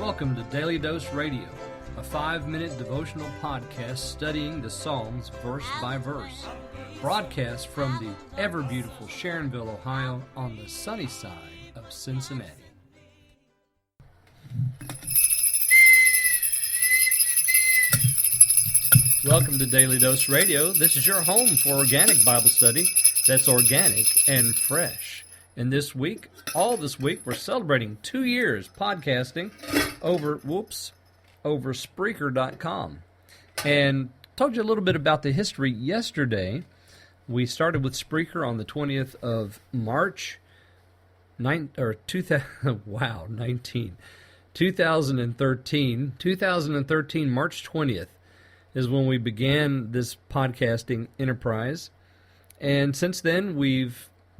Welcome to Daily Dose Radio, a 5-minute devotional podcast studying the Psalms verse by verse. Broadcast from the ever-beautiful Sharonville, Ohio, on the sunny side of Cincinnati. Welcome to Daily Dose Radio. This is your home for organic Bible study that's organic and fresh. And this week, we're celebrating 2 years podcasting over Spreaker.com. And told you a little bit about the history yesterday. We started with Spreaker on the 20th of March, 2013. 2013, March 20th is when we began this podcasting enterprise. And since then,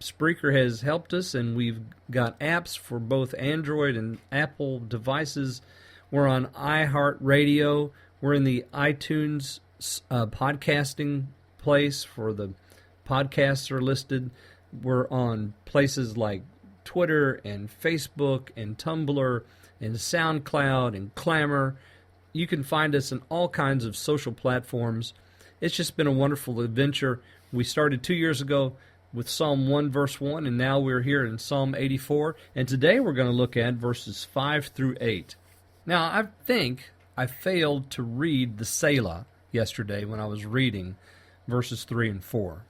Spreaker has helped us, and we've got apps for both Android and Apple devices. We're on iHeartRadio. We're in the iTunes podcasting place for the podcasts are listed. We're on places like Twitter and Facebook and Tumblr and SoundCloud and Clamor. You can find us in all kinds of social platforms. It's just been a wonderful adventure. We started 2 years ago with Psalm 1, verse 1, and now we're here in Psalm 84. And today we're going to look at verses 5 through 8. Now, I think I failed to read the Selah yesterday when I was reading verses 3 and 4.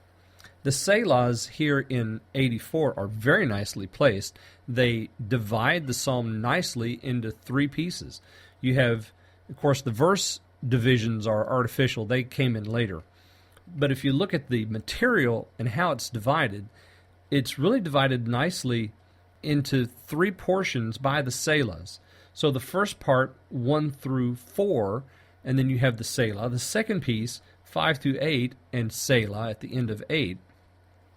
The Selahs here in 84 are very nicely placed. They divide the psalm nicely into 3 pieces. You have, of course, the verse divisions are artificial. They came in later. But if you look at the material and how it's divided, it's really divided nicely into 3 portions by the Selahs. So the first part, 1 through 4, and then you have the Selah. The second piece, 5 through 8, and Selah at the end of 8.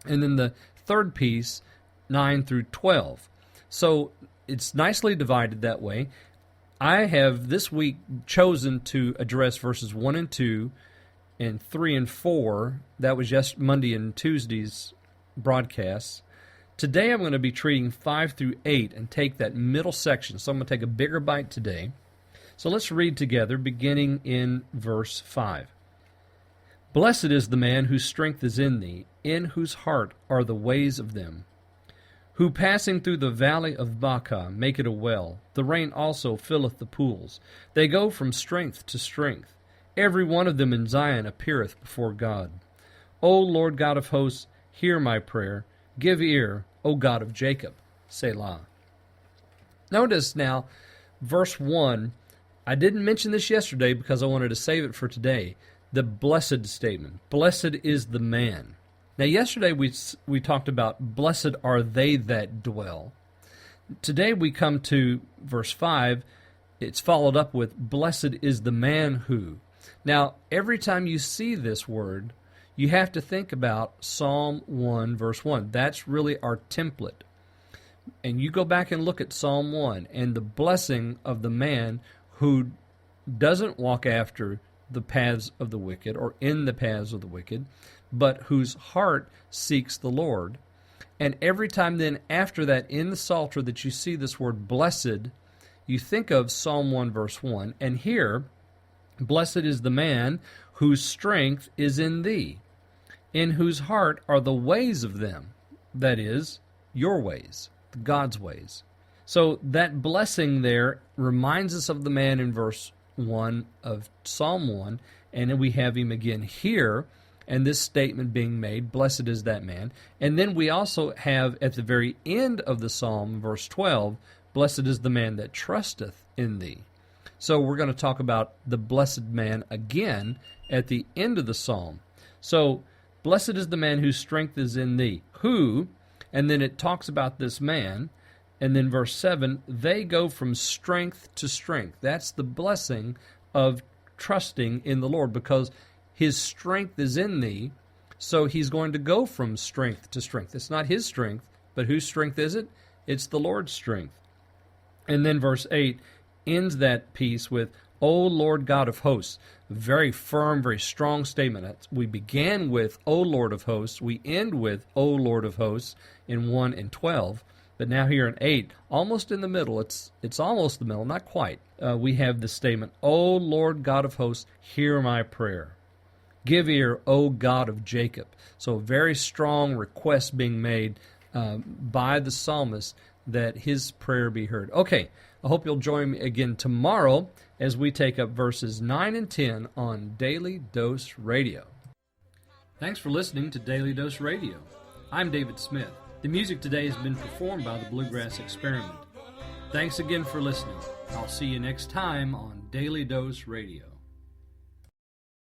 And then the third piece, 9 through 12. So it's nicely divided that way. I have this week chosen to address verses 1 and 2, and 3 and 4, that was just Monday and Tuesday's broadcasts. Today I'm going to be treating 5 through 8 and take that middle section. So I'm going to take a bigger bite today. So let's read together, beginning in verse 5. Blessed is the man whose strength is in thee, in whose heart are the ways of them, who passing through the valley of Baca make it a well. The rain also filleth the pools. They go from strength to strength. Every one of them in Zion appeareth before God. O Lord God of hosts, hear my prayer. Give ear, O God of Jacob. Selah. Notice now, verse 1. I didn't mention this yesterday because I wanted to save it for today. The blessed statement. Blessed is the man. Now, yesterday we talked about blessed are they that dwell. Today we come to verse 5. It's followed up with blessed is the man who. Now, every time you see this word, you have to think about Psalm 1, verse 1. That's really our template. And you go back and look at Psalm 1 and the blessing of the man who doesn't walk after the paths of the wicked or in the paths of the wicked, but whose heart seeks the Lord. And every time then after that in the Psalter that you see this word blessed, you think of Psalm 1, verse 1. And here, blessed is the man whose strength is in thee, in whose heart are the ways of them, that is, your ways, God's ways. So that blessing there reminds us of the man in verse 1 of Psalm 1, and then we have him again here, and this statement being made, blessed is that man. And then we also have at the very end of the psalm, verse 12, blessed is the man that trusteth in thee. So we're going to talk about the blessed man again at the end of the psalm. So, blessed is the man whose strength is in thee. Who, and then it talks about this man, and then verse 7, they go from strength to strength. That's the blessing of trusting in the Lord, because his strength is in thee, so he's going to go from strength to strength. It's not his strength, but whose strength is it? It's the Lord's strength. And then verse 8, ends that piece with, O Lord God of hosts. Very firm, very strong statement. We began with, O Lord of hosts. We end with, O Lord of hosts in 1 and 12. But now here in 8, almost in the middle, it's almost the middle, not quite. We have the statement, O Lord God of hosts, hear my prayer. Give ear, O God of Jacob. So a very strong request being made by the psalmist that his prayer be heard. Okay, I hope you'll join me again tomorrow as we take up verses 9 and 10 on Daily Dose Radio. Thanks for listening to Daily Dose Radio. I'm David Smith. The music today has been performed by the Bluegrass Experiment. Thanks again for listening. I'll see you next time on Daily Dose Radio.